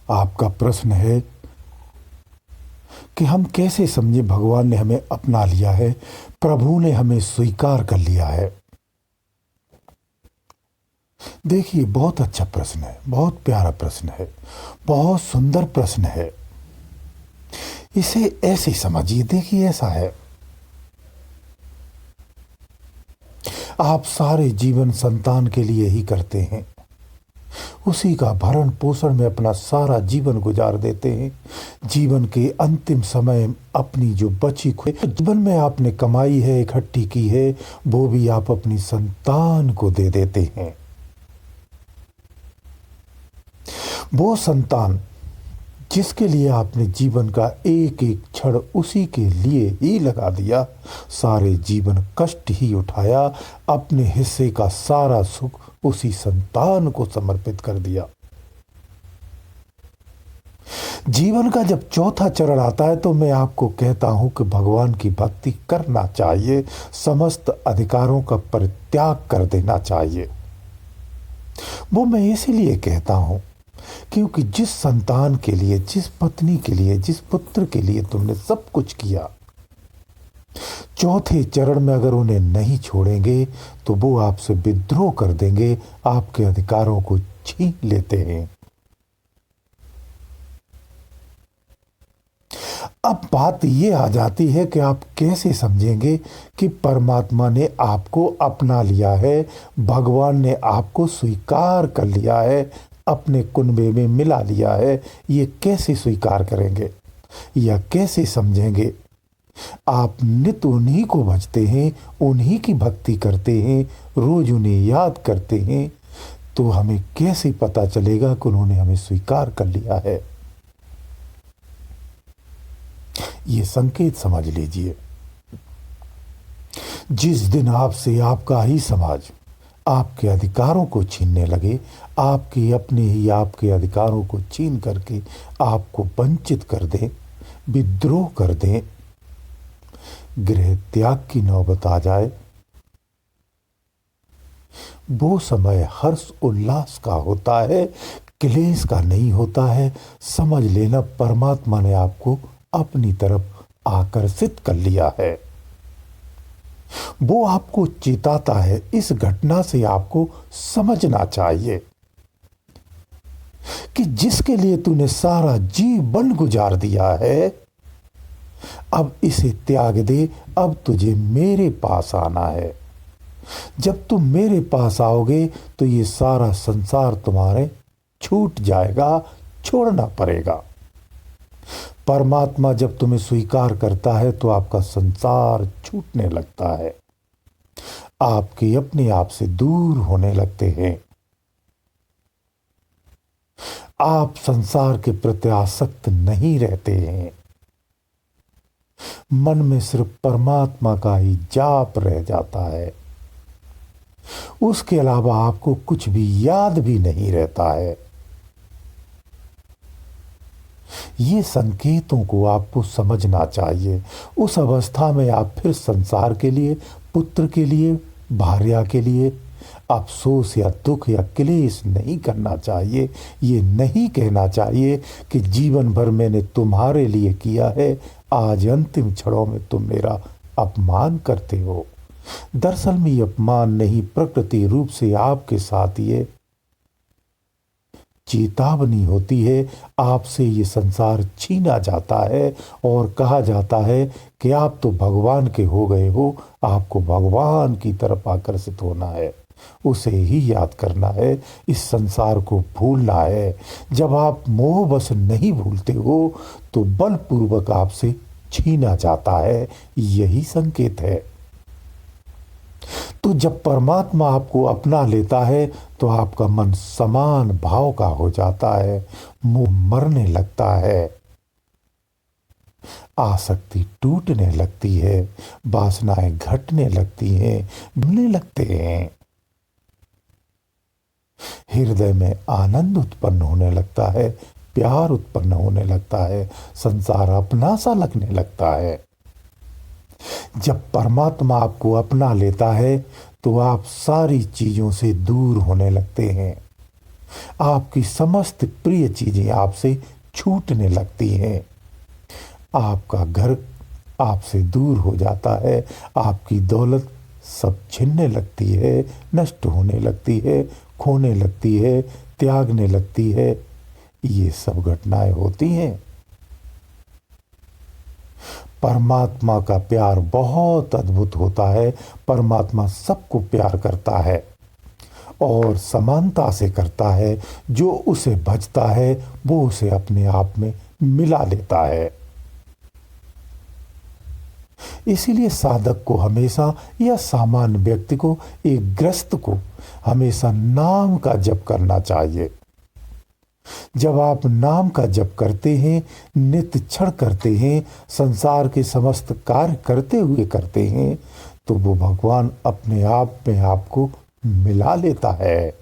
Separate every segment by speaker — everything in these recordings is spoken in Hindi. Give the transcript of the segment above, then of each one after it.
Speaker 1: आपका प्रश्न है कि हम कैसे समझे भगवान ने हमें अपना लिया है, प्रभु ने हमें स्वीकार कर लिया है। देखिए, बहुत अच्छा प्रश्न है, बहुत प्यारा प्रश्न है, बहुत सुंदर प्रश्न है। इसे ऐसे समझिए, देखिए ऐसा है, आप सारे जीवन संतान के लिए ही करते हैं, उसी का भरण पोषण में अपना सारा जीवन गुजार देते हैं। जीवन के अंतिम समय अपनी जो बची खुई जीवन में आपने कमाई है, इकट्ठी की है, वो भी आप अपनी संतान को दे देते हैं। वो संतान जिसके लिए आपने जीवन का एक एक क्षण उसी के लिए ही लगा दिया, सारे जीवन कष्ट ही उठाया, अपने हिस्से का सारा सुख उसी संतान को समर्पित कर दिया। जीवन का जब चौथा चरण आता है तो मैं आपको कहता हूं कि भगवान की भक्ति करना चाहिए, समस्त अधिकारों का परित्याग कर देना चाहिए। वो मैं इसीलिए कहता हूं क्योंकि जिस संतान के लिए, जिस पत्नी के लिए, जिस पुत्र के लिए तुमने सब कुछ किया, चौथे चरण में अगर उन्हें नहीं छोड़ेंगे तो वो आपसे विद्रोह कर देंगे, आपके अधिकारों को छीन लेते हैं। अब बात ये आ जाती है कि आप कैसे समझेंगे कि परमात्मा ने आपको अपना लिया है, भगवान ने आपको स्वीकार कर लिया है, अपने कुनबे में मिला लिया है। ये कैसे स्वीकार करेंगे या कैसे समझेंगे? आप नित उन्हीं को भजते हैं, उन्हीं की भक्ति करते हैं, रोज उन्हें याद करते हैं, तो हमें कैसे पता चलेगा कि उन्होंने हमें स्वीकार कर लिया है? ये संकेत समझ लीजिए। जिस दिन आपसे आपका ही समाज आपके अधिकारों को छीनने लगे, आपके अपने ही आपके अधिकारों को छीन करके आपको वंचित कर दें, विद्रोह कर दें, गृह त्याग की नौबत आ जाए, वो समय हर्ष उल्लास का होता है, क्लेश का नहीं होता है। समझ लेना, परमात्मा ने आपको अपनी तरफ आकर्षित कर लिया है। वो आपको चेताता है। इस घटना से आपको समझना चाहिए कि जिसके लिए तूने सारा जीवन गुजार दिया है, अब इसे त्याग दे, अब तुझे मेरे पास आना है। जब तुम मेरे पास आओगे तो ये सारा संसार तुम्हारे छूट जाएगा, छोड़ना पड़ेगा। परमात्मा जब तुम्हें स्वीकार करता है तो आपका संसार छूटने लगता है, आपके अपने आप से दूर होने लगते हैं, आप संसार के प्रति आसक्त नहीं रहते हैं, मन में सिर्फ परमात्मा का ही जाप रह जाता है, उसके अलावा आपको कुछ भी याद भी नहीं रहता है। ये संकेतों को आपको समझना चाहिए। उस अवस्था में आप फिर संसार के लिए, पुत्र के लिए, भार्या के लिए अफसोस या दुख या क्लेश नहीं करना चाहिए। ये नहीं कहना चाहिए कि जीवन भर मैंने तुम्हारे लिए किया है, आज अंतिम क्षणों में तुम मेरा अपमान करते हो। दरअसल में ये अपमान नहीं, प्रकृति रूप से आपके साथ ये चेतावनी होती है। आपसे ये संसार छीना जाता है और कहा जाता है कि आप तो भगवान के हो गए हो, आपको भगवान की तरफ आकर्षित होना है, उसे ही याद करना है, इस संसार को भूलना है। जब आप मोहवश नहीं भूलते हो तो बलपूर्वक आपसे छीना जाता है, यही संकेत है। तो जब परमात्मा आपको अपना लेता है तो आपका मन समान भाव का हो जाता है, मोह मरने लगता है, आसक्ति टूटने लगती है, वासनाएं घटने लगती हैं, भूलने लगते हैं, हृदय में आनंद उत्पन्न होने लगता है, प्यार उत्पन्न होने लगता है, संसार अपना सा लगने लगता है। जब परमात्मा आपको अपना लेता है तो आप सारी चीजों से दूर होने लगते हैं, आपकी समस्त प्रिय चीजें आपसे छूटने लगती हैं। आपका घर आपसे दूर हो जाता है। आपकी दौलत सब छिनने लगती है, नष्ट होने लगती है, खोने लगती है, त्यागने लगती है। ये सब घटनाएं होती हैं। परमात्मा का प्यार बहुत अद्भुत होता है। परमात्मा सबको प्यार करता है और समानता से करता है। जो उसे भजता है वो उसे अपने आप में मिला लेता है। इसीलिए साधक को हमेशा, या सामान्य व्यक्ति को, एक ग्रस्त को हमेशा नाम का जप करना चाहिए। जब आप नाम का जप करते हैं, नित्य क्षण करते हैं, संसार के समस्त कार्य करते हुए करते हैं, तो वो भगवान अपने आप में आपको मिला लेता है,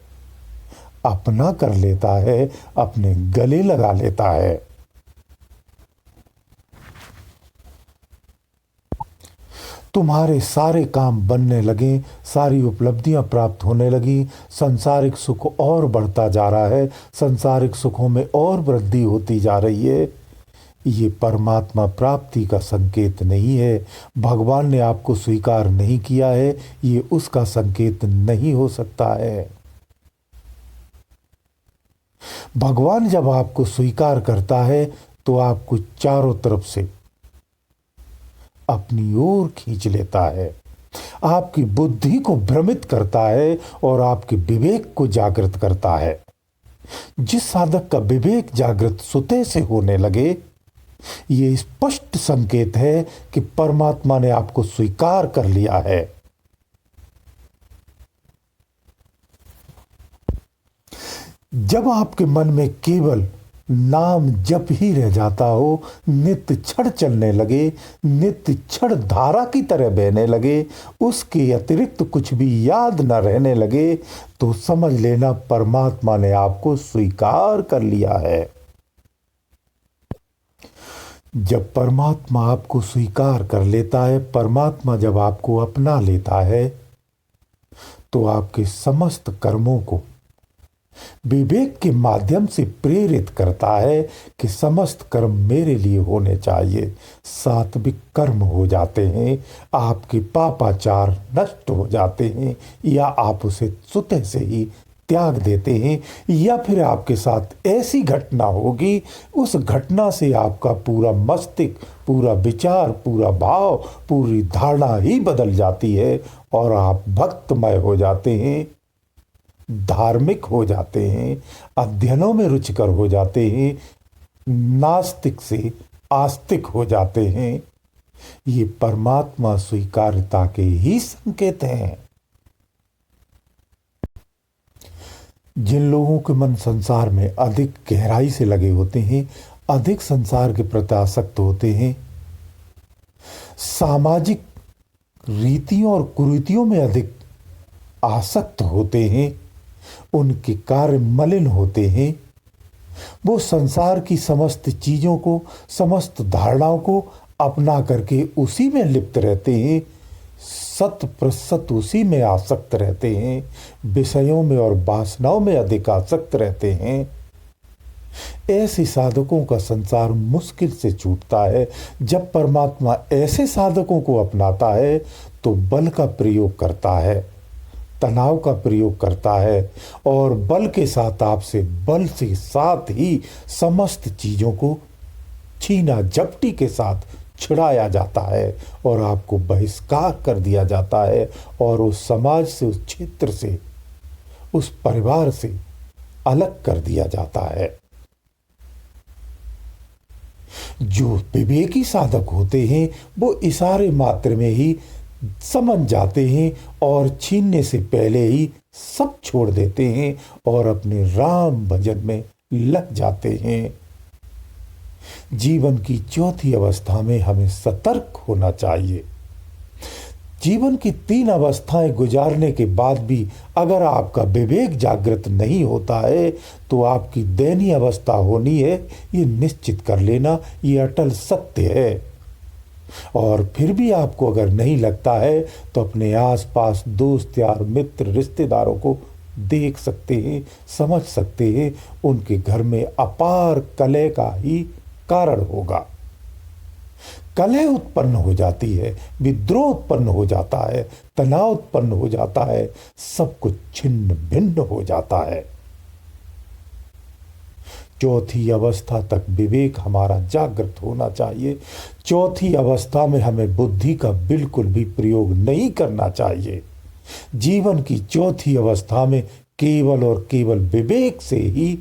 Speaker 1: अपना कर लेता है, अपने गले लगा लेता है। तुम्हारे सारे काम बनने लगे, सारी उपलब्धियां प्राप्त होने लगी, संसारिक सुख और बढ़ता जा रहा है, संसारिक सुखों में और वृद्धि होती जा रही है। ये परमात्मा प्राप्ति का संकेत नहीं है। भगवान ने आपको स्वीकार नहीं किया है, ये उसका संकेत नहीं हो सकता है। भगवान जब आपको स्वीकार करता है तो आपको चारों तरफ से अपनी ओर खींच लेता है, आपकी बुद्धि को भ्रमित करता है और आपके विवेक को जागृत करता है। जिस साधक का विवेक जागृत सुते से होने लगे, ये स्पष्ट संकेत है कि परमात्मा ने आपको स्वीकार कर लिया है। जब आपके मन में केवल नाम जप ही रह जाता हो, नित्य क्षण चलने लगे, नित्य क्षण धारा की तरह बहने लगे, उसके अतिरिक्त कुछ भी याद न रहने लगे, तो समझ लेना परमात्मा ने आपको स्वीकार कर लिया है। जब परमात्मा आपको स्वीकार कर लेता है, परमात्मा जब आपको अपना लेता है, तो आपके समस्त कर्मों को विवेक के माध्यम से प्रेरित करता है कि समस्त कर्म मेरे लिए होने चाहिए। सात्विक कर्म हो जाते हैं, आपके पापाचार नष्ट हो जाते हैं, या आप उसे सुते से ही त्याग देते हैं, या फिर आपके साथ ऐसी घटना होगी, उस घटना से आपका पूरा मस्तिष्क, पूरा विचार, पूरा भाव, पूरी धारणा ही बदल जाती है और आप भक्तमय हो जाते हैं, धार्मिक हो जाते हैं, अध्ययनों में रुचिकर हो जाते हैं, नास्तिक से आस्तिक हो जाते हैं। ये परमात्मा स्वीकार्यता के ही संकेत हैं। जिन लोगों के मन संसार में अधिक गहराई से लगे होते हैं, अधिक संसार के प्रति आसक्त होते हैं, सामाजिक रीतियों और कुरीतियों में अधिक आसक्त होते हैं, उनके कार्य मलिन होते हैं, वो संसार की समस्त चीजों को, समस्त धारणाओं को अपना करके उसी में लिप्त रहते हैं, शत प्रतिशत उसी में आसक्त रहते हैं, विषयों में और वासनाओं में अधिक आसक्त रहते हैं। ऐसे साधकों का संसार मुश्किल से छूटता है। जब परमात्मा ऐसे साधकों को अपनाता है तो बल का प्रयोग करता है, तनाव का प्रयोग करता है, और बल के साथ आपसे बल से साथ ही समस्त चीजों को छीना झपटी के साथ छिड़ाया जाता है और आपको बहिष्कार कर दिया जाता है, और उस समाज से, उस क्षेत्र से, उस परिवार से अलग कर दिया जाता है। जो विवेकी साधक होते हैं वो इशारे मात्र में ही समझ जाते हैं और छीनने से पहले ही सब छोड़ देते हैं और अपने राम भजन में लग जाते हैं। जीवन की चौथी अवस्था में हमें सतर्क होना चाहिए। जीवन की 3 अवस्थाएं गुजारने के बाद भी अगर आपका विवेक जागृत नहीं होता है तो आपकी दयनीय अवस्था होनी है, ये निश्चित कर लेना, ये अटल सत्य है। और फिर भी आपको अगर नहीं लगता है तो अपने आसपास दोस्त, यार, मित्र, रिश्तेदारों को देख सकते हैं, समझ सकते हैं, उनके घर में अपार कलह का ही कारण होगा। कलह उत्पन्न हो जाती है, विद्रोह उत्पन्न हो जाता है, तनाव उत्पन्न हो जाता है, सब कुछ छिन्न भिन्न हो जाता है। चौथी अवस्था तक विवेक हमारा जागृत होना चाहिए। चौथी अवस्था में हमें बुद्धि का बिल्कुल भी प्रयोग नहीं करना चाहिए। जीवन की चौथी अवस्था में केवल और केवल विवेक से ही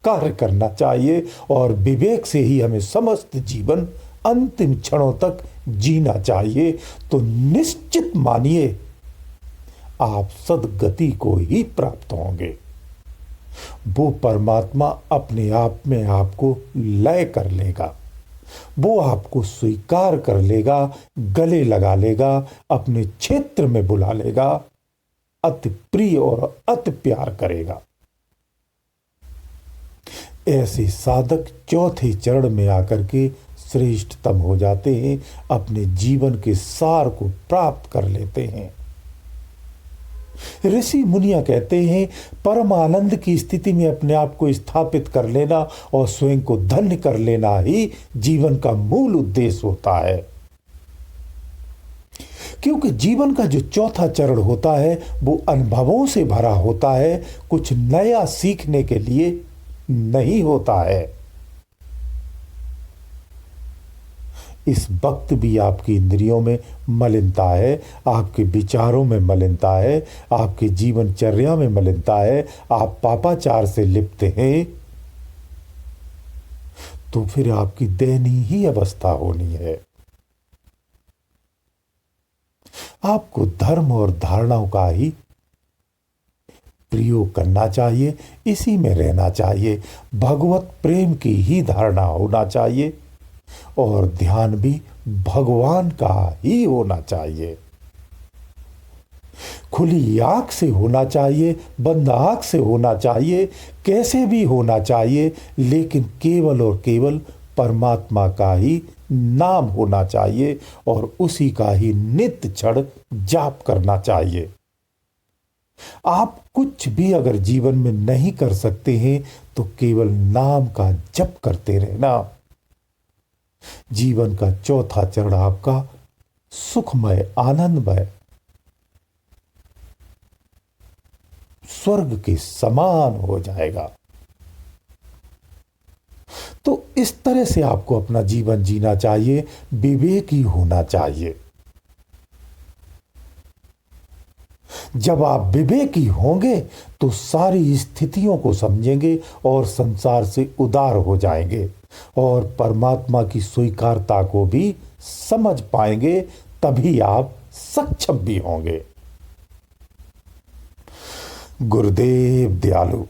Speaker 1: कार्य करना चाहिए और विवेक से ही हमें समस्त जीवन अंतिम क्षणों तक जीना चाहिए। तो निश्चित मानिए आप सद्गति को ही प्राप्त होंगे। वो परमात्मा अपने आप में आपको लय कर लेगा, वो आपको स्वीकार कर लेगा, गले लगा लेगा, अपने क्षेत्र में बुला लेगा, अति प्रिय और अति प्यार करेगा। ऐसे साधक चौथे चरण में आकर के श्रेष्ठतम हो जाते हैं, अपने जीवन के सार को प्राप्त कर लेते हैं। ऋषि मुनिया कहते हैं परम आनंद की स्थिति में अपने आप को स्थापित कर लेना और स्वयं को धन्य कर लेना ही जीवन का मूल उद्देश्य होता है। क्योंकि जीवन का जो चौथा चरण होता है वो अनुभवों से भरा होता है, कुछ नया सीखने के लिए नहीं होता है। इस वक्त भी आपकी इंद्रियों में मलिनता है, आपके विचारों में मलिनता है, आपके जीवनचर्या में मलिनता है, आप पापाचार से लिप्त हैं, तो फिर आपकी दयनीय ही अवस्था होनी है। आपको धर्म और धारणाओं का ही प्रयोग करना चाहिए, इसी में रहना चाहिए। भगवत प्रेम की ही धारणा होना चाहिए और ध्यान भी भगवान का ही होना चाहिए। खुली आंख से होना चाहिए, बंद आंख से होना चाहिए, कैसे भी होना चाहिए, लेकिन केवल और केवल परमात्मा का ही नाम होना चाहिए और उसी का ही नित्य क्षण जाप करना चाहिए। आप कुछ भी अगर जीवन में नहीं कर सकते हैं तो केवल नाम का जप करते रहना। जीवन का चौथा चरण आपका सुखमय, आनंदमय, स्वर्ग के समान हो जाएगा। तो इस तरह से आपको अपना जीवन जीना चाहिए, विवेकी होना चाहिए। जब आप विवेकी होंगे तो सारी स्थितियों को समझेंगे और संसार से उदार हो जाएंगे और परमात्मा की स्वीकारता को भी समझ पाएंगे, तभी आप सक्षम भी होंगे। गुरुदेव दयालु।